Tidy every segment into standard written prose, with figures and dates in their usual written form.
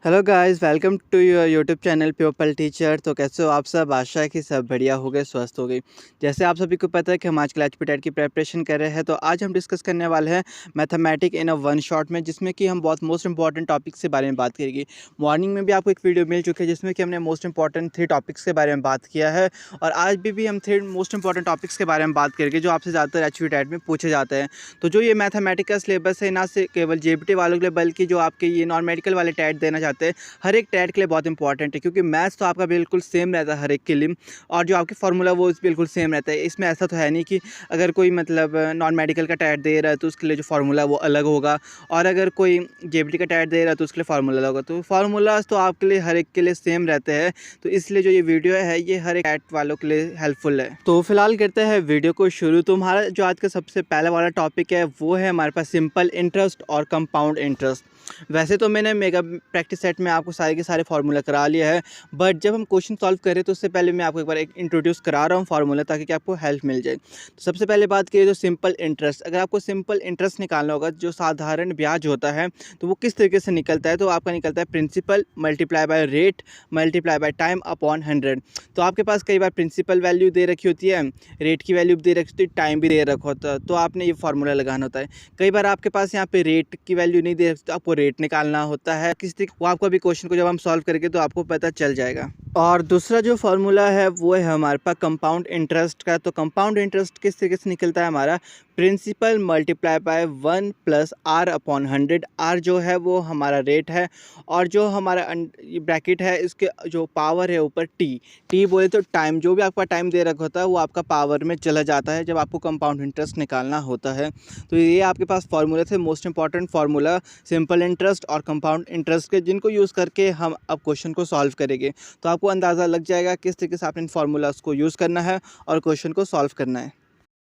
Hello guys, welcome to your YouTube channel people teacher. तो कैसे हो आप सब? आशा है कि सब बढ़िया हो गए, स्वस्थ हो गई। जैसे आप सभी को पता है कि हम आजकल एचपी टेट की प्रिपरेशन कर रहे हैं, तो आज हम डिस्कस करने वाले हैं mathematic in a one shot में, जिसमें कि हम बहुत मोस्ट इंपॉर्टेंट टॉपिक्स के बारे में बात करेंगे। मॉर्निंग में भी आपको एक वीडियो मिल चुकी है जिसमें कि हमने मोस्ट इंपॉर्टेंट 3 टॉपिक्स के बारे में बात किया है, और आज भी हम 3 मोस्ट इंपॉर्टेंट टॉपिक्स के बारे में बात करेंगे जो आपसे ज़्यादातर एचपी टेट में पूछे जाते हैं। तो जो ये मैथमेटिक का सिलेबस है, ना से केवल जेबीटी वालों के लिए बल्कि जो आपके ये नॉन मेडिकल वाले टेट देना चाहते हैं, हर एक टेट के लिए बहुत इंपॉर्टेंट है, क्योंकि मैथ्स तो आपका बिल्कुल सेम रहता है हर एक के लिए, और जो आपके फार्मूला वो बिल्कुल सेम रहता है। इसमें ऐसा तो है नहीं कि अगर कोई मतलब नॉन मेडिकल का टेट दे रहा है तो उसके लिए जो फार्मूला वो अलग होगा, और अगर कोई जेबीटी का टेट दे रहा है तो उसके लिए फार्मूला अलग होगा। तो फार्मूलाज तो आपके लिए हर एक के लिए सेम रहते हैं, तो इसलिए जो ये वीडियो है ये हर एक टेट वालों के लिए हेल्पफुल है। तो फिलहाल करते हैं वीडियो को शुरू। तो हमारा जो आज का सबसे पहला वाला टॉपिक है वो है हमारे पास सिंपल इंटरेस्ट और कंपाउंड इंटरेस्ट। वैसे तो मैंने मेगा प्रैक्टिस सेट में आपको सारे के सारे फार्मूला करा लिया है, बट जब हम क्वेश्चन सॉल्व करें तो उससे पहले मैं आपको एक बार इंट्रोड्यूस करा रहा हूँ फार्मूला, ताकि कि आपको हेल्प मिल जाए। तो सबसे पहले बात करिए तो सिंपल इंटरेस्ट। अगर आपको सिंपल इंटरेस्ट निकालना होगा, जो साधारण ब्याज होता है, तो वो किस तरीके से निकलता है? तो आपका निकलता है principal multiply by rate multiply by time upon 100। तो आपके पास कई बार प्रिंसिपल वैल्यू दे रखी होती है, रेट की वैल्यू दे रखी होती है, टाइम भी दे रखा होता है, तो आपने ये फार्मूला लगाना होता है। कई बार आपके पास यहाँ पे रेट की वैल्यू नहीं दे रखी, तो आपको रेट निकालना होता है किस तरीके, वो आपको अभी क्वेश्चन को जब हम सॉल्व करेंगे तो आपको पता चल जाएगा। और दूसरा जो फार्मूला है वो है हमारे पास कंपाउंड इंटरेस्ट का। तो कंपाउंड इंटरेस्ट किस तरीके से निकलता है? हमारा principal multiply by 1 plus R upon 100। R जो है वो हमारा रेट है, और जो हमारा ब्रैकेट है इसके जो पावर है ऊपर टी बोले तो टाइम, जो भी आपका टाइम दे रखा होता है वो आपका पावर में चला जाता है जब आपको कंपाउंड इंटरेस्ट निकालना होता है। तो ये आपके पास फार्मूले थे, most important formula simple interest और कंपाउंड इंटरेस्ट के, जिनको यूज़ करके हम अब क्वेश्चन को सॉल्व करेंगे। तो आपको अंदाज़ा लग जाएगा किस तरीके से आपने इन फार्मूलाज को यूज़ करना है और क्वेश्चन को सॉल्व करना है।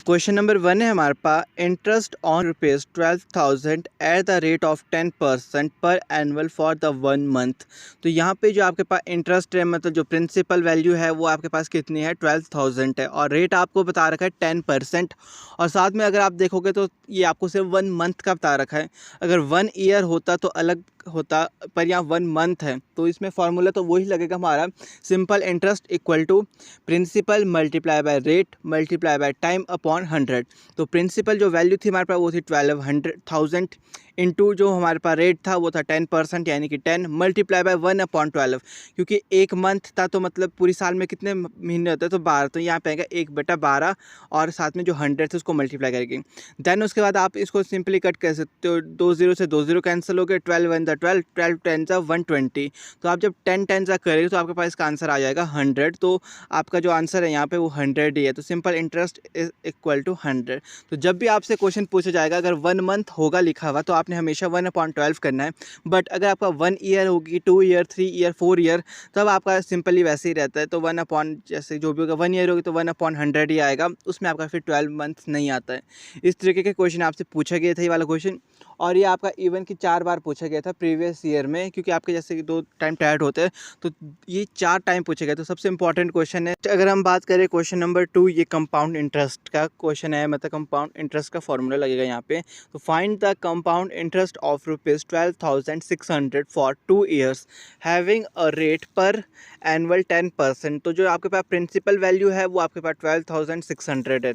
क्वेश्चन नंबर 1 है हमारे पास, interest on rupees 12,000 at the rate of 10% per annual for the 1 month. तो यहाँ पे जो आपके पास इंटरेस्ट है, मतलब जो प्रिंसिपल वैल्यू है वो आपके पास कितनी है? 12,000 है, और रेट आपको बता रखा है 10%, और साथ में अगर आप देखोगे तो ये आपको सिर्फ 1 मंथ का बता रखा है। अगर 1 ईयर होता तो अलग होता, पर यहाँ 1 मंथ है, तो इसमें फार्मूला तो वही लगेगा हमारा, simple interest equal to principal multiply by rate multiply by time upon 100। तो प्रिंसिपल जो वैल्यू थी हमारे पास वो थी 12,000, इंटू जो हमारे पास रेट था वो था 10%, यानी कि 10 मल्टीप्लाई बाय 1/12, क्योंकि एक मंथ था तो मतलब पूरी साल में कितने महीने होते हैं? तो 12, तो यहाँ पे आएगा 1/12, और साथ में जो 100 थे उसको मल्टीप्लाई करेंगे। देन उसके बाद आप इसको सिंपली कट कर सकते हो, 2 0 से 2 0 कैंसिल हो गए, 12 1 12, 12 10 120। तो आप जब 10 10 करेंगे तो आपके पास इसका आंसर आ जाएगा 100। तो आपका जो आंसर है यहाँ पे वो 100 ही है। तो simple interest is equal to 100। तो जब भी आपसे क्वेश्चन पूछा जाएगा, अगर 1 मंथ होगा लिखा हुआ, तो आपने हमेशा 1/12 करना है। बट अगर आपका 1 ईयर होगी, 2 ईयर, 3 ईयर, 4 ईयर, तब आपका सिंपली वैसे ही रहता है। तो 1 अपॉन, जैसे जो भी होगा, 1 ईयर होगी तो 1/100 ही आएगा, उसमें आपका फिर 12 मंथ नहीं आता है। इस तरीके के क्वेश्चन आपसे पूछा गया था ये वाला क्वेश्चन, और ये आपका इवन की 4 बार पूछा गया था प्रीवियस ईयर में, क्योंकि आपके जैसे कि 2 टाइम टैट होते हैं, तो ये 4 टाइम पूछे गए। तो सबसे इंपॉर्टेंट क्वेश्चन है। अगर हम बात करें क्वेश्चन नंबर 2, ये कंपाउंड इंटरेस्ट का क्वेश्चन है, मतलब कंपाउंड इंटरेस्ट का फॉर्मूला लगेगा यहाँ पे। तो find the compound interest of rupees 12,600 for 2 years having a rate पर एनुअल 10%। तो जो आपके पास प्रिंसिपल वैल्यू है वो आपके पास 12,600 है,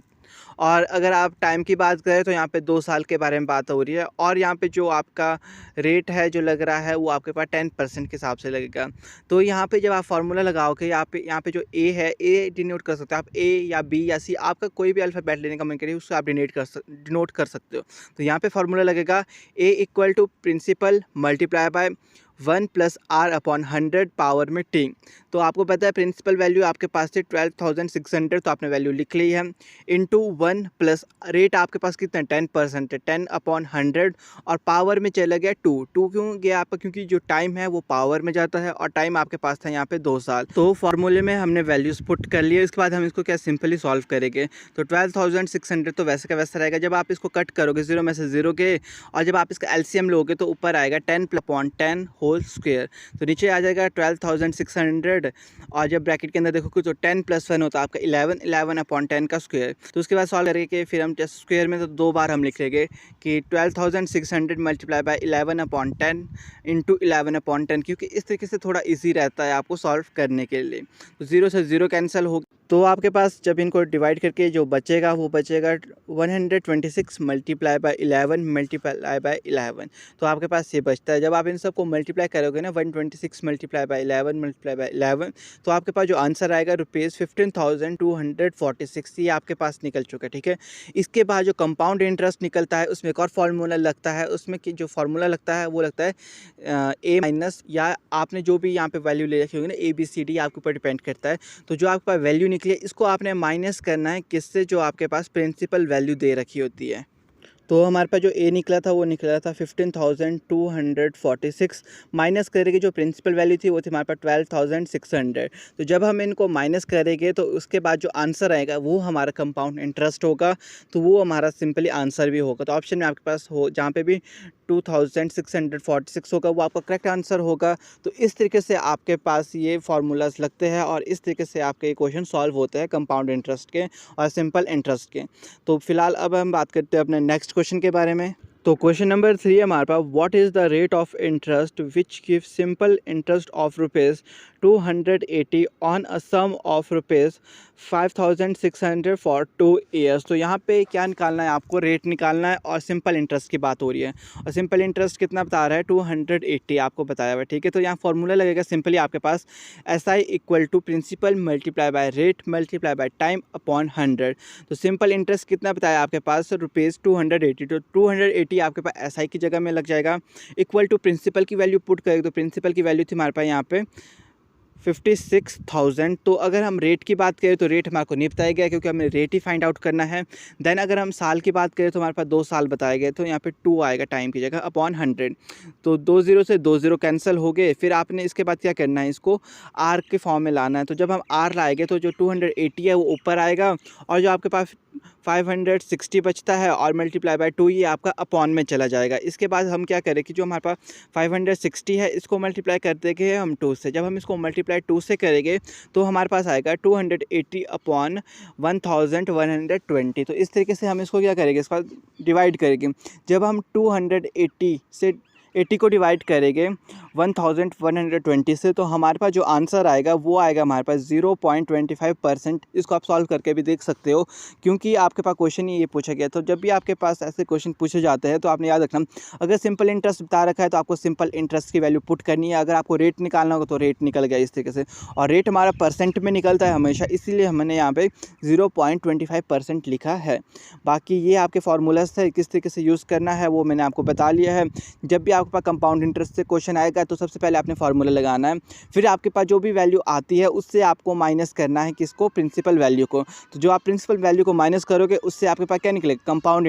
और अगर आप टाइम की बात करें तो यहाँ पे 2 साल के बारे में बात हो रही है, और यहाँ पे जो आपका रेट है जो लग रहा है वो आपके पास 10% के हिसाब से लगेगा। तो यहाँ पे जब आप फार्मूला लगाओगे, यहाँ पे जो ए है, ए डिनोट कर सकते हो आप, ए या बी या सी, आपका कोई भी अल्फ़ाबेट लेने का मन करिए उसको आप डिनोट कर सकते हो। तो यहाँ पे फार्मूला लगेगा A equal to principal multiply by 1 plus R upon 100 power में टी। तो आपको पता है प्रिंसिपल वैल्यू आपके पास थी 12,600, तो आपने वैल्यू लिख ली है, इंटू 1 प्लस रेट आपके पास कितना 10% है, 10/100, और पावर में चला गया 2 क्यों गया आपका? क्योंकि जो टाइम है वो पावर में जाता है, और टाइम आपके पास था यहाँ पे 2 साल। तो फार्मूले में हमने वैल्यूज पुट कर लिए, इसके बाद हम इसको क्या सिंपली सॉल्व करेंगे। तो 12,600 तो वैसे का वैसा रहेगा। जब आप इसको कट करोगे 0 में से 0 के, और जब आप इसका एलसीएम लोगे तो ऊपर आएगा 10/10 होल स्क्वायर। तो नीचे आ जाएगा 12,600 और जब ब्रैकेट के अंदर देखोगे तो 10 + 1 होता है आपका 11/10 का स्क्वायर। तो उसके बाद सॉल्व करके फिर हम जस्ट स्क्वायर में तो 2 बार हम लिख लेंगे कि 12,600 × 11/10 इंटू 11/10, क्योंकि इस तरीके से थोड़ा ईजी रहता है आपको सॉल्व करने के लिए। तो 0 से 0 कैंसिल हो, तो आपके पास जब इनको डिवाइड करके जो बचेगा वो बचेगा 126 × 11 तो आपके पास ये बचता है। जब आप इन सबको मल्टीप्लाई करोगे ना 126 × 11 तो आपके पास जो आंसर आएगा ₹15,246, ये आपके पास निकल चुका है। ठीक है, इसके बाद जो कंपाउंड इंटरेस्ट निकलता है उसमें एक और फार्मूला लगता है, उसमें कि जो फार्मूला लगता है वो लगता है ए माइनस, या आपने जो भी यहाँ पे वैल्यू ले रखी होगी ना ABCD आपके ऊपर डिपेंड करता है। तो जो आपके पास वैल्यू निकली है इसको आपने माइनस करना है किससे, जो आपके पास प्रिंसिपल वैल्यू दे रखी होती है। तो हमारे पास जो ए निकला था वो निकला था 15,246, माइनस करेंगे जो प्रिंसिपल वैल्यू थी वो थी हमारे पास 12,600। तो जब हम इनको माइनस करेंगे तो उसके बाद जो आंसर आएगा वो हमारा कंपाउंड इंटरेस्ट होगा, तो वो हमारा सिंपली आंसर भी होगा। तो ऑप्शन में आपके पास हो जहाँ पे भी 2,646 होगा वो आपका करेक्ट आंसर होगा। तो इस तरीके से आपके पास ये फार्मूलाज लगते हैं और इस तरीके से आपके ये क्वेश्चन सॉल्व होते हैं कंपाउंड इंटरेस्ट के और सिंपल इंटरेस्ट के। तो फिलहाल अब हम बात करते हैं अपने नेक्स्ट क्वेश्चन के बारे में। तो क्वेश्चन नंबर 3 है हमारे पास, what is the rate of interest which give simple interest of ₹280 on a sum of ₹5,600 for 2 years. तो यहाँ पे क्या निकालना है आपको, रेट निकालना है और सिंपल इंटरेस्ट की बात हो रही है और सिंपल इंटरेस्ट कितना बता रहा है 280 आपको बताया हुआ है। ठीक है, तो यहाँ फॉर्मूला लगेगा सिंपली आपके पास SI = principal multiply by rate multiply by time upon 100। तो सिंपल इंटरेस्ट कितना बताया आपके पास ₹280, तो 280 आपके पास SI की जगह में लग जाएगा, इक्वल टू प्रिंसिपल की वैल्यू पुट करेंगे तो प्रिंसिपल की वैल्यू थी हमारे पास यहाँ पे 56,000। तो अगर हम रेट की बात करें तो रेट हमारे को नहीं बताया गया क्योंकि हमें रेट ही फाइंड आउट करना है। देन अगर हम साल की बात करें तो हमारे पास 2 साल बताए गए, तो यहाँ पे 2 आएगा टाइम की जगह अपॉन 100। तो 2 0 से 2 0 कैंसिल हो गए। फिर आपने इसके बाद क्या करना है, इसको आर के फॉर्म में लाना है। तो जब हम आर लाएंगे तो जो 280 है वो ऊपर आएगा और जो आपके पास 560 बचता है और मल्टीप्लाई बाय 2 ये आपका अपॉन में चला जाएगा। इसके बाद हम क्या करें कि जो हमारे पास 560 है इसको मल्टीप्लाई कर देंगे हम 2 से। जब हम इसको मल्टीप्लाई 2 से करेंगे तो हमारे पास आएगा 280 अपॉन 1120। तो इस तरीके से हम इसको क्या करेंगे, इसका डिवाइड करेंगे। जब हम 280 से 80 को डिवाइड करेंगे 1120 से तो हमारे पास जो आंसर आएगा वो आएगा हमारे पास 0.25%। इसको आप सॉल्व करके भी देख सकते हो क्योंकि आपके पास क्वेश्चन ही ये पूछा गया। तो जब भी आपके पास ऐसे क्वेश्चन पूछे जाते हैं तो आपने याद रखना, अगर सिंपल इंटरेस्ट बता रखा है तो आपको सिंपल इंटरेस्ट की वैल्यू पुट करनी है। अगर आपको रेट निकालना होगा तो रेट निकल गया इस तरीके से, और रेट हमारा परसेंट में निकलता है हमेशा, इसीलिए हमने यहाँ पे 0.25% लिखा है। बाकी ये आपके फार्मूलाज है, किस तरीके से यूज़ करना है वो मैंने आपको बता लिया है। जब भी आपके पास कंपाउंड इंटरेस्ट से क्वेश्चन आएगा तो सबसे पहले आपने फार्मूला लगाना है, फिर आपके पास जो भी वैल्यू आती है उससे आपको माइनस करना है किसको, प्रिंसिपल वैल्यू को। तो जो आप प्रिंसिपल वैल्यू को माइनस करोगे उससे आपके पास क्या निकलेगा, कंपाउंड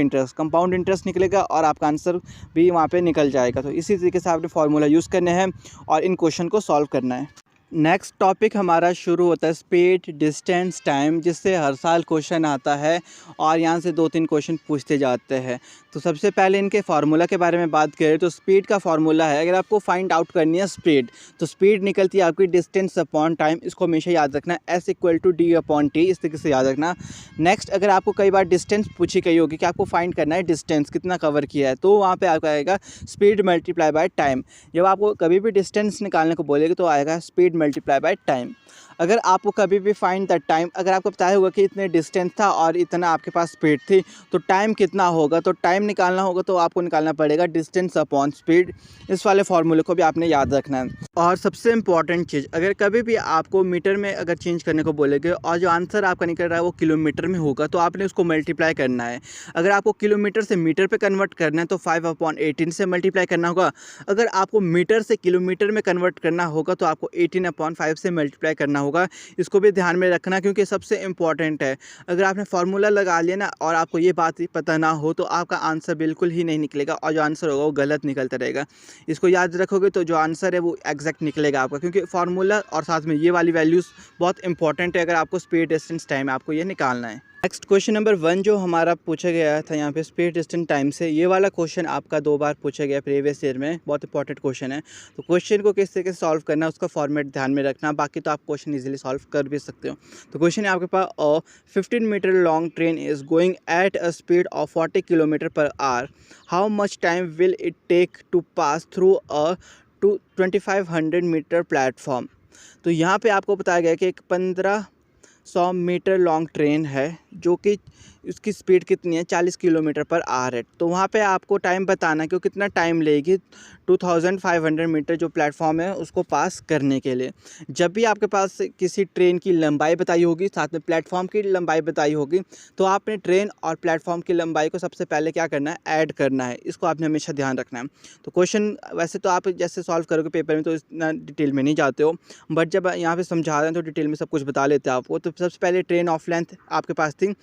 इंटरेस्ट निकलेगा और आपका आंसर भी वहाँ पे निकल जाएगा। तो इसी तरीके से आपने फार्मूला यूज़ करने हैं और इन क्वेश्चन को सॉल्व करना है। नेक्स्ट टॉपिक हमारा शुरू होता है स्पीड, डिस्टेंस, टाइम, जिससे हर साल क्वेश्चन आता है और यहाँ से 2-3 क्वेश्चन पूछते जाते हैं। तो सबसे पहले इनके फार्मूला के बारे में बात करें तो स्पीड का फार्मूला है, अगर आपको फाइंड आउट करनी है स्पीड तो स्पीड निकलती है आपकी डिस्टेंस अपॉन टाइम। इसको हमेशा याद रखना, S = D/T, इस तरीके से याद रखना। नेक्स्ट, अगर आपको कई बार डिस्टेंस पूछी गई होगी कि आपको फाइंड करना है डिस्टेंस कितना कवर किया है, तो वहाँ पर आपका आएगा स्पीड मल्टीप्लाई बाय टाइम। जब आपको कभी भी डिस्टेंस निकालने को बोलेगी तो आएगा स्पीड मल्टीप्लाई बाय टाइम। अगर आपको कभी भी फाइंड द टाइम, अगर आपको बताया होगा कि इतने डिस्टेंस था और इतना आपके पास स्पीड थी तो टाइम कितना होगा, तो टाइम निकालना होगा तो आपको निकालना पड़ेगा डिस्टेंस अपॉन स्पीड। इस वाले फार्मूले को भी आपने याद रखना है। और सबसे इम्पॉर्टेंट चीज़, अगर कभी भी आपको मीटर में अगर चेंज करने को बोलेंगे और जो आंसर आपका निकल रहा है वो किलोमीटर में होगा तो आपने उसको मल्टीप्लाई करना है। अगर आपको किलोमीटर से मीटर पे कन्वर्ट करना है तो 5/18 से मल्टीप्लाई करना होगा। अगर आपको मीटर से किलोमीटर में कन्वर्ट करना होगा तो आपको 18/5 से मल्टीप्लाई करना होगा। इसको भी ध्यान में रखना क्योंकि सबसे इम्पॉर्टेंट है। अगर आपने फार्मूला लगा लिया ना और आपको ये बात पता ना हो तो आपका आंसर बिल्कुल ही नहीं निकलेगा और जो आंसर होगा वो गलत निकलता रहेगा। इसको याद रखोगे तो जो आंसर है वो एग्जैक्ट निकलेगा आपका, क्योंकि फार्मूला और साथ में ये वाली वैल्यूज़ बहुत इंपॉर्टेंट है अगर आपको स्पीड, डिस्टेंस, टाइम आपको ये निकालना है। नेक्स्ट क्वेश्चन नंबर 1 जो हमारा पूछा गया था यहाँ पे स्पीड डिस्टेंस टाइम से, ये वाला क्वेश्चन आपका 2 बार पूछा गया प्रीवियस ईयर में, बहुत इंपॉर्टेंट क्वेश्चन है। तो क्वेश्चन को किस तरीके से सॉल्व करना है उसका फॉर्मेट ध्यान में रखना, बाकी तो आप क्वेश्चन इजीली सॉल्व कर भी सकते हो। तो क्वेश्चन है आपके पास, 15 metre long train is going at a speed of 40 kilometre per hour, how much time will it take to pass through a 2500 metre platform. तो यहाँ पे आपको बताया गया कि एक 1500 मीटर लॉन्ग ट्रेन है जो कि उसकी स्पीड कितनी है, 40 किलोमीटर पर आवर है। तो वहाँ पे आपको टाइम बताना है कि वो कितना टाइम लेगी 2500 मीटर जो प्लेटफॉर्म है उसको पास करने के लिए। जब भी आपके पास किसी ट्रेन की लंबाई बताई होगी, साथ में प्लेटफॉर्म की लंबाई बताई होगी, तो आपने ट्रेन और प्लेटफॉर्म की लंबाई को सबसे पहले क्या करना है, ऐड करना है। इसको आपने हमेशा ध्यान रखना है। तो क्वेश्चन वैसे तो आप जैसे सॉल्व करोगे पेपर में तो इतना डिटेल में नहीं जाते हो, बट जब यहाँ पे समझा रहे हैं तो डिटेल में सब कुछ बता लेते हैं आपको। तो सबसे पहले ट्रेन ऑफ लेंथ आपके पास थी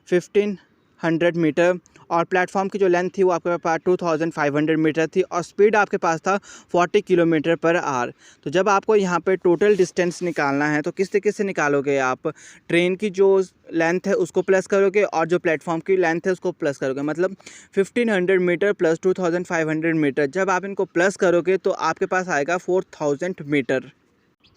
1500 मीटर और प्लेटफॉर्म की जो लेंथ थी वो आपके पास 2500 मीटर थी और स्पीड आपके पास था 40 किलोमीटर पर आवर। तो जब आपको यहाँ पे टोटल डिस्टेंस निकालना है तो किस तरीके से निकालोगे, आप ट्रेन की जो लेंथ है उसको प्लस करोगे और जो प्लेटफॉर्म की लेंथ है उसको प्लस करोगे, मतलब 1500 मीटर प्लस 2500 मीटर। जब आप इनको प्लस करोगे तो आपके पास आएगा 4000 मीटर।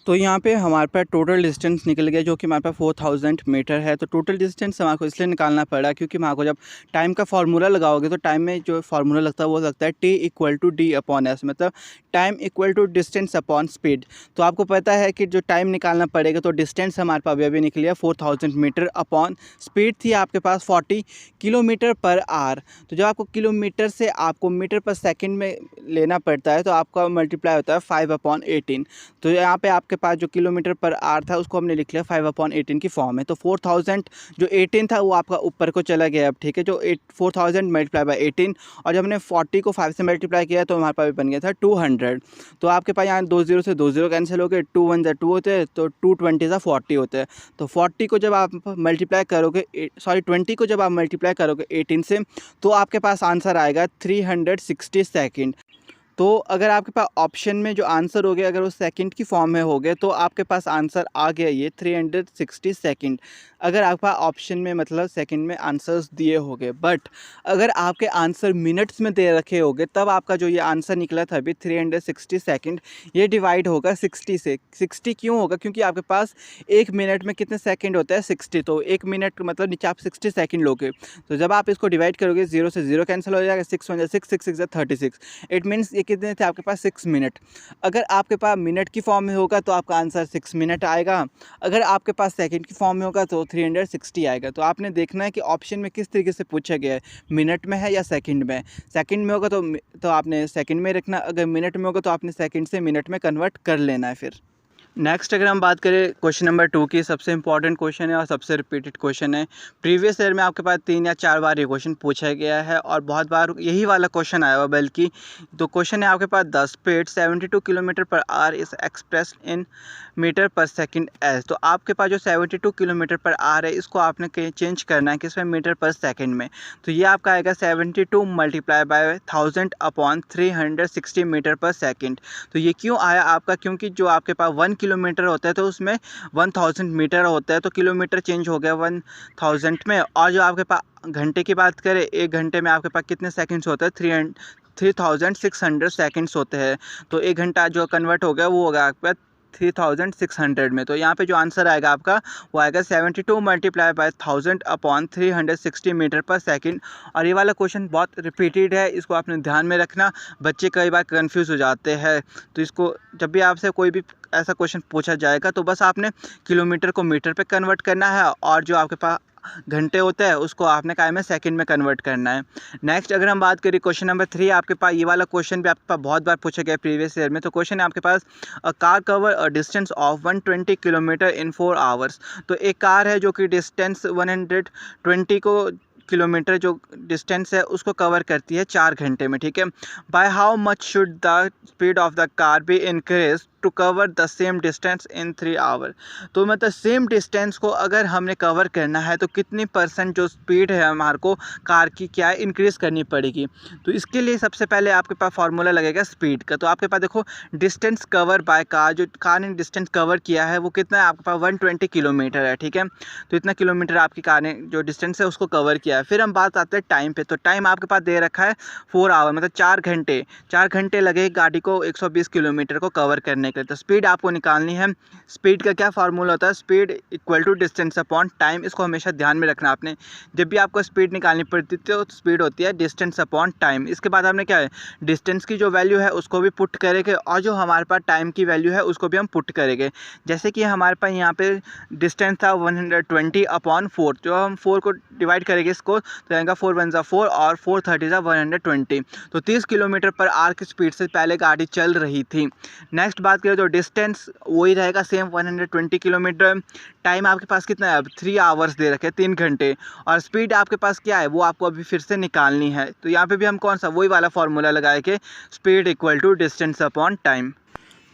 तो यहाँ पे हमारे पास टोटल डिस्टेंस निकल गया जो कि हमारे पास 4000 मीटर है। तो टोटल डिस्टेंस हमारे को इसलिए निकालना पड़ा क्योंकि हमारे को जब टाइम का फार्मूला लगाओगे तो टाइम में जो फार्मूला लगता है वो लगता है T=D/S, मतलब time equal to distance upon speed. तो आपको पता है कि जो टाइम निकालना पड़ेगा तो डिस्टेंस हमारे पास अभी निकली है 4000 मीटर अपॉन स्पीड थी आपके पास 40 किलोमीटर पर आवर। तो जब आपको किलोमीटर से आपको मीटर पर सेकेंड में लेना पड़ता है तो आपका मल्टीप्लाई होता है 5/18। तो यहाँ पे आपके पास जो किलोमीटर पर आवर था उसको हमने लिख लिया 5/18 की फॉर्म में। तो 4000 जो 18 था वो आपका ऊपर को चला गया अब, ठीक है, जो 4000 मल्टीप्लाई बाई 18 और जब हमने 40 को 5 से मल्टीप्लाई किया तो हमारे पास बन गया था 200। तो आपके पास यहाँ 2 0 से 2 0 कैंसिल हो गए, 2 1 2 होते हैं तो 2 20 40 होते हैं। तो 40 को जब आप मल्टीप्लाई करोगे, 20 को जब आप मल्टीप्लाई करोगे 18 से तो आपके पास आंसर आएगा 360 सेकेंड। तो अगर आपके पास ऑप्शन में जो आंसर हो गया अगर वो सेकंड की फॉर्म में हो गए तो आपके पास आंसर आ गया ये 360 सेकंड, अगर आपके पास ऑप्शन में मतलब सेकंड में आंसर्स दिए होंगे। बट अगर आपके आंसर मिनट्स में दे रखे होंगे तब आपका जो ये आंसर निकला था अभी 360 सेकंड, ये डिवाइड होगा 60 से। 60 क्यों होगा, क्योंकि आपके पास एक मिनट में कितने सेकेंड होता है, 60। तो एक मिनट मतलब नीचे आप 60 सेकेंड लोगे। तो जब आप इसको डिवाइड करोगे 0 से 0 कैंसिल हो जाएगा, 6 1 6 6 6 36। इट मीन्स ये कितने थे आपके पास, 6 मिनट। अगर आपके पास मिनट की फॉर्म में होगा तो आपका आंसर 6 मिनट आएगा, अगर आपके पास सेकंड की फॉर्म में होगा तो 360 आएगा। तो आपने देखना है कि ऑप्शन में किस तरीके से पूछा गया है, मिनट में है या सेकंड में। सेकंड में होगा तो आपने सेकंड में रखना, अगर मिनट में होगा तो आपने सेकंड से मिनट में कन्वर्ट कर लेना है। फिर नेक्स्ट अगर हम बात करें क्वेश्चन नंबर 2 की, सबसे इंपॉर्टेंट क्वेश्चन है और सबसे रिपीटेड क्वेश्चन है। प्रीवियस ईयर में आपके पास 3 या 4 बार ये क्वेश्चन पूछा गया है और बहुत बार यही वाला क्वेश्चन आया हुआ बल्कि। तो क्वेश्चन है आपके पास, the speed 72 kilometre per hour is express in metre per second as. तो आपके पास जो 72 किलोमीटर पर आवर है इसको आपने चेंज करना है किसमें, मीटर पर सेकेंड में। तो ये आपका आएगा 72 मल्टीप्लाई बाय 1000/360 मीटर पर सेकेंड। तो ये क्यों आया आपका, क्योंकि जो आपके पास 1 किलोमीटर होता है तो उसमें 1000 मीटर होता है, तो किलोमीटर चेंज हो गया 1000 में। और जो आपके पास घंटे की बात करें, एक घंटे में आपके पास कितने सेकंड्स होते हैं, 3600 सेकंड्स होते हैं। तो एक घंटा जो कन्वर्ट हो गया वो होगा आपके पास 3600 में। तो यहाँ पे जो आंसर आएगा आपका वो आएगा 72 multiply by 1000/360 metre per second. और ये वाला क्वेश्चन बहुत रिपीटेड है, इसको आपने ध्यान में रखना, बच्चे कई बार कंफ्यूज हो जाते हैं। तो इसको जब भी आपसे कोई भी ऐसा क्वेश्चन पूछा जाएगा तो बस आपने किलोमीटर को मीटर पे कन्वर्ट करना है और जो आपके पास घंटे होते हैं उसको आपने काय में सेकंड में कन्वर्ट करना है। नेक्स्ट अगर हम बात करें क्वेश्चन नंबर 3, आपके पास ये वाला क्वेश्चन भी आपके पास बहुत बार पूछा गया प्रीवियस ईयर में। तो क्वेश्चन है आपके पास, a car cover a distance of 120 kilometre in 4 hours. तो एक कार है जो कि डिस्टेंस 120 किलोमीटर जो डिस्टेंस है उसको कवर करती है 4 घंटे में, ठीक है। By how much should the speed of the car be increase to cover the same distance in 3 hour. तो मतलब सेम डिस्टेंस को अगर हमने कवर करना है तो कितनी परसेंट जो स्पीड है हमारे को कार की क्या है इंक्रीज़ करनी पड़ेगी। तो इसके लिए सबसे पहले आपके पास फार्मूला लगेगा स्पीड का। तो आपके पास देखो डिस्टेंस कवर बाय कार, जो कार ने डिस्टेंस कवर किया है वो कितना है, आपके पास 120 किलोमीटर है, ठीक है। तो इतना किलोमीटर आपकी कार ने जो डिस्टेंस है उसको कवर किया है। फिर हम बात आते हैं टाइम पे। तो टाइम आपके पास दे रखा है 4 आवर, मतलब 4 घंटे लगे गाड़ी को 120 किलोमीटर को कवर करने के लिए। तो स्पीड आपको निकालनी है। स्पीड का क्या फार्मूला होता है, speed equal to distance upon time. इसको हमेशा ध्यान में रखना आपने, जब भी आपको स्पीड निकालनी पड़ती है तो स्पीड होती है डिस्टेंस अपॉन टाइम। इसके बाद हमने क्या है, डिस्टेंस की जो वैल्यू है उसको भी पुट करेंगे और जो हमारे पास टाइम की वैल्यू है उसको भी हम पुट करेंगे। जैसे कि हमारे पास यहाँ पे डिस्टेंस था 120 अपॉन 4, जो हम 4 को डिवाइड करेंगे इसको तो आएगा 4 1 ज़ा 4 और 4 30 ज़ा 120। तो 30 किलोमीटर पर आवर की स्पीड से पहले गाड़ी चल रही थी। नेक्स्ट बात करें तो डिस्टेंस वही रहेगा सेम 120 किलोमीटर। टाइम आपके पास कितना है, अब 3 आवर्स दे रखे, 3 घंटे। और स्पीड आपके पास क्या है वो आपको अभी फिर से निकालनी है। तो यहाँ पे भी हम कौन सा वही वाला फार्मूला लगाए कि speed equal to distance upon time.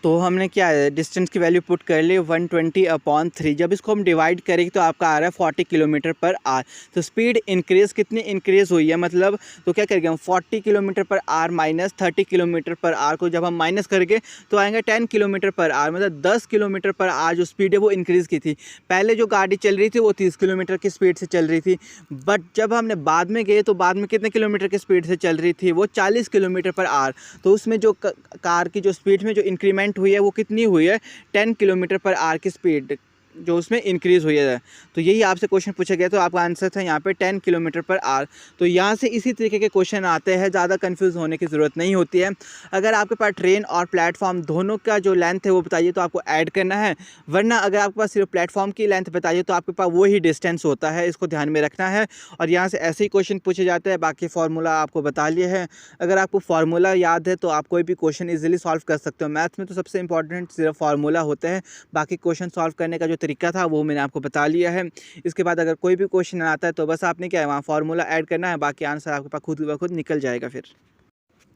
तो हमने क्या है डिस्टेंस की वैल्यू पुट कर ली 120 अपॉन 3। जब इसको हम डिवाइड करेंगे तो आपका आ रहा है 40 किलोमीटर पर आवर। तो स्पीड इंक्रीज़ कितनी इंक्रीज़ हुई है, मतलब तो क्या करेंगे हम 40 kilometre per our minus 30 kilometre per our को जब हम माइनस करेंगे तो आएंगे 10 किलोमीटर पर आवर, मतलब 10 किलोमीटर पर आवर जो स्पीड है वो इंक्रीज़ की थी। पहले जो गाड़ी चल रही थी वो 30 किलोमीटर की स्पीड से चल रही थी, बट जब हमने बाद में गए तो बाद में कितने किलोमीटर की स्पीड से चल रही थी, वो 40 किलोमीटर पर आवर। तो उसमें जो कार की जो स्पीड में जो इंक्रीमेंट हुई है वो कितनी हुई है, 10 किलोमीटर पर आवर की स्पीड जो उसमें इंक्रीज़ हुई है। तो यही आपसे क्वेश्चन पूछा गया, तो आपका आंसर था यहाँ पे 10 किलोमीटर पर आवर। तो यहाँ से इसी तरीके के क्वेश्चन आते हैं, ज़्यादा कंफ्यूज होने की ज़रूरत नहीं होती है। अगर आपके पास ट्रेन और प्लेटफॉर्म दोनों का जो लेंथ है वो बताइए तो आपको ऐड करना है, वरना अगर आपके पास सिर्फ प्लेटफॉर्म की लेंथ बताइए तो आपके पास वही डिस्टेंस होता है, इसको ध्यान में रखना है। और यहाँ से ऐसे ही क्वेश्चन पूछे जाते हैं। बाकी फार्मूला आपको बता लिए हैं, अगर आपको फार्मूला याद है तो आप कोई भी क्वेश्चन ईजिली सॉल्व कर सकते हो। मैथ्स में तो सबसे इंपॉर्टेंट सिर्फ फार्मूला होते हैं, बाकी क्वेश्चन सॉल्व करने का जो तरीका था वो मैंने आपको बता लिया है। इसके बाद अगर कोई भी क्वेश्चन आता है तो बस आपने क्या है वहाँ फार्मूला ऐड करना है, बाकी आंसर आपके पास खुद ब खुद निकल जाएगा। फिर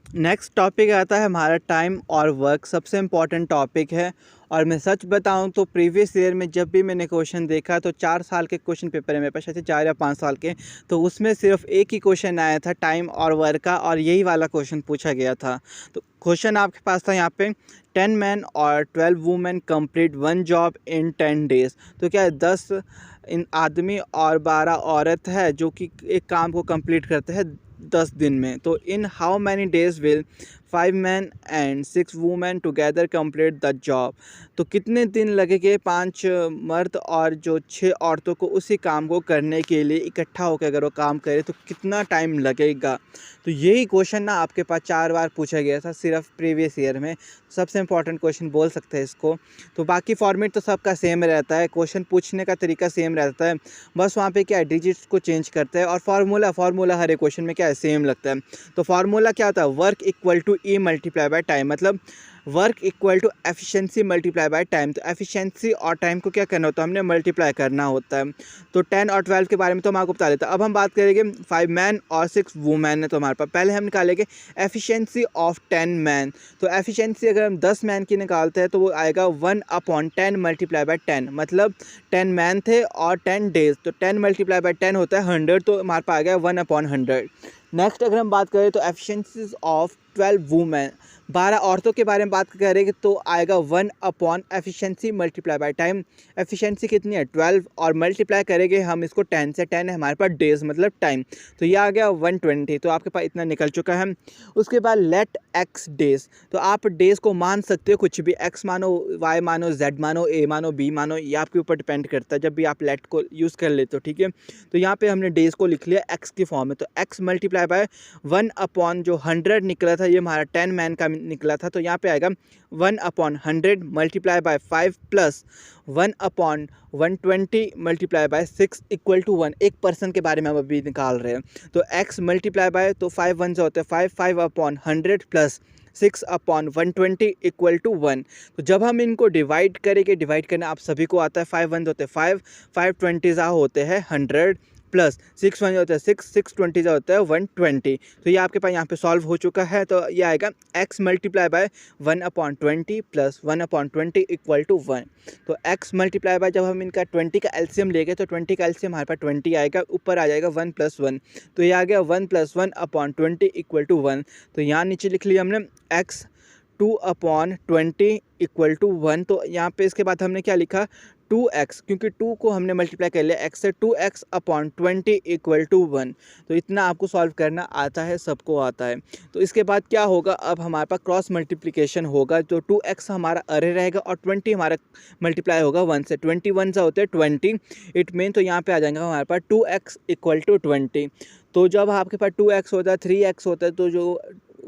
नेक्स्ट टॉपिक आता है हमारा टाइम और वर्क, सबसे इम्पॉर्टेंट टॉपिक है। और मैं सच बताऊं तो प्रीवियस ईयर में जब भी मैंने क्वेश्चन देखा तो 4 साल के क्वेश्चन पेपर है मेरे पास, शायद 4 या 5 साल के, तो उसमें सिर्फ एक ही क्वेश्चन आया था टाइम और वर्क का, और यही वाला क्वेश्चन पूछा गया था। तो क्वेश्चन आपके पास था यहाँ पे 10 मैन और 12 women complete 1 job in 10 days. तो क्या है 10 इन आदमी और 12 औरत है जो कि एक काम को कंप्लीट करते हैं 10 दिन में। तो in how many days will 5 man and 6 women together complete the job. तो कितने दिन लगेंगे 5 मर्द और जो 6 औरतों को उसी काम को करने के लिए इकट्ठा होकर अगर वो काम करे तो कितना टाइम लगेगा। तो यही क्वेश्चन ना आपके पास 4 बार पूछा गया था सिर्फ प्रीवियस ईयर में, सबसे इंपॉर्टेंट क्वेश्चन बोल सकते हैं इसको। तो बाकी फॉर्मेट तो सबका सेम रहता है, क्वेश्चन पूछने का तरीका सेम रहता है, बस वहाँ पे क्या है डिजिट्स को चेंज करते हैं। और फार्मूला हर एक क्वेश्चन में क्या है सेम लगता है। तो फार्मूला क्या होता है, work equal to E multiply by time, मतलब work equal to efficiency multiply by time. तो एफिशिएंसी और टाइम को क्या करना होता है, हमने मल्टीप्लाई करना होता है। तो 10 और 12 के बारे में तो मैं आपको बता देता हूँ। अब हम बात करेंगे 5 मैन और 6 वुमेन है। तो हमारे पास पहले हम निकालेंगे एफिशिएंसी ऑफ 10 मैन। तो एफिशिएंसी अगर हम 10 मैन की निकालते हैं तो वो आएगा 1/10 मल्टीप्लाई बाय 10, मतलब 10 मैन थे और 10 डेज, तो 10 मल्टीप्लाई बाय 10 होता है 100, तो हमारे पास आ गया 1/100। नेक्स्ट अगर हम बात करें तो एफिशिएंसीज ऑफ 12 वुमेन, 12 औरतों के बारे में बात करेंगे तो आएगा 1/ efficiency multiply by time. Efficiency कितनी है 12 और मल्टीप्लाई करेंगे हम इसको 10 से, 10 है हमारे पास डेज मतलब टाइम, तो ये आ गया 120। तो आपके पास इतना निकल चुका है। उसके बाद लेट एक्स डेज, तो आप डेज को मान सकते हो कुछ भी, एक्स मानो, वाई मानो, जेड मानो, ए मानो, बी मानो, ये आपके ऊपर डिपेंड करता है जब भी आप लेट को यूज़ कर लेते हो, ठीक है। तो यहाँ पे हमने डेज को लिख लिया एक्स की फॉर्म में, तो एक्स मल्टीप्लाई बाय 1/ जो 100 निकला था ये हमारा 10 मैन का निकला था, तो यहाँ पे आएगा 1/100 multiply by 5 plus 1/120 multiply by 6 equal to 1। एक पर्सन के बारे में हम अभी निकाल रहे हैं। तो x मल्टीप्लाई बाय, तो 5 1 से होते हैं 5, 5/100 प्लस 6/120 इक्वल टू 1। तो जब हम इनको डिवाइड करेंगे, डिवाइड करना आप सभी को आता है, 5 1 होते हैं 5, 5 20 होते हैं 100, प्लस 6 वन होता है 6, 6 20 जो होता है 120। तो ये आपके पास यहाँ पे सॉल्व हो चुका है। तो ये आएगा x multiply by 1/20 plus 1/20 equal to 1। तो x मल्टीप्लाई बाय जब हम इनका 20 का एलसीएम लेंगे तो 20 का एलसीएम हमारे पास 20 आएगा, ऊपर आ जाएगा 1 + 1। तो ये आ गया 1 + 1/20 इक्वल टू 1। तो यहाँ नीचे लिख लिया हमने x 2/20 इक्वल टू 1। तो यहाँ पे इसके बाद हमने क्या लिखा 2x, क्योंकि 2 को हमने मल्टीप्लाई कर लिया x से, 2x/20 इक्वल टू 1। तो इतना आपको सॉल्व करना आता है, सबको आता है। तो इसके बाद क्या होगा, अब हमारे पास क्रॉस मल्टीप्लिकेशन होगा। तो 2x हमारा अरे रहेगा और 20 हमारा मल्टीप्लाई होगा 1 से। 21 से होते हैं 20, इट मीन तो यहाँ पे आ जाएगा हमारे पास 2x इक्वल टू 20। तो जब आपके पास 2x होता है 3x होता है, तो जो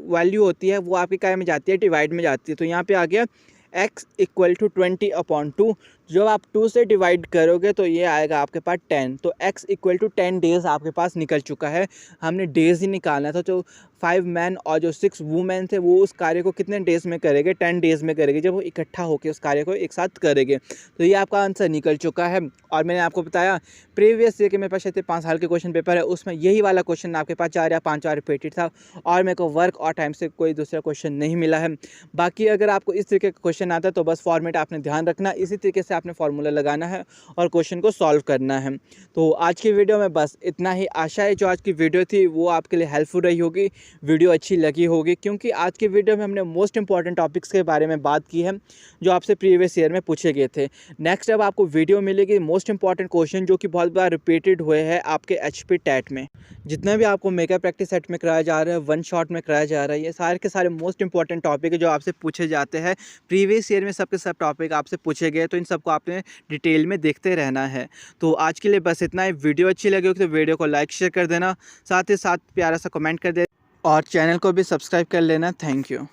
वैल्यू होती है वो आपके क्या में जाती है, डिवाइड में जाती है। तो यहाँ पे आ गया x इक्वल टू 20/2। जब आप 2 से डिवाइड करोगे तो ये आएगा आपके पास 10। तो x इक्वल टू 10 डेज़ आपके पास निकल चुका है। हमने डेज़ ही निकालना था। तो 5 मैन और जो 6 वुमेन थे वो उस कार्य को कितने डेज़ में करेंगे, 10 डेज़ में करेंगे, जब वो इकट्ठा होकर उस कार्य को एक साथ करेंगे। तो ये आपका आंसर निकल चुका है। और मैंने आपको बताया प्रीवियस ईयर के मेरे पास 5 साल के क्वेश्चन पेपर है, उसमें यही वाला क्वेश्चन आपके पास 4 या 5 बार रिपीटेड था और मेरे को वर्क और टाइम से कोई दूसरा क्वेश्चन नहीं मिला है। बाकी अगर आपको इस तरीके का क्वेश्चन आता है तो बस फॉर्मेट आपने ध्यान रखना, इसी तरीके से आपने फार्मूला लगाना है और क्वेश्चन को सॉल्व करना है। तो आज की वीडियो में बस इतना ही। आशा है जो आज की वीडियो थी वो आपके लिए हेल्पफुल रही होगी, वीडियो अच्छी लगी होगी, क्योंकि आज की वीडियो में हमने मोस्ट इंपॉर्टेंट टॉपिक्स के बारे में बात की है जो आपसे प्रीवियस ईयर में पूछे गए थे। नेक्स्ट अब आपको वीडियो मिलेगी मोस्ट इंपॉर्टेंट क्वेश्चन जो कि बहुत बार रिपीटेड हुए हैं आपके HP टेट में। जितना भी आपको मेगा प्रैक्टिस सेट में कराया जा रहा है, वन शॉट में कराया जा रहा है, ये सारे के सारे मोस्ट इंपॉर्टेंट टॉपिक है जो आपसे पूछे जाते हैं। प्रीवियस ईयर में सबके सब टॉपिक आपसे पूछे गए, तो इन सबको आपने डिटेल में देखते रहना है। तो आज के लिए बस इतना ही। वीडियो अच्छी लगी हो तो वीडियो को लाइक शेयर कर देना, साथ ही साथ प्यारा सा कमेंट कर देना और चैनल को भी सब्सक्राइब कर लेना। Thank you.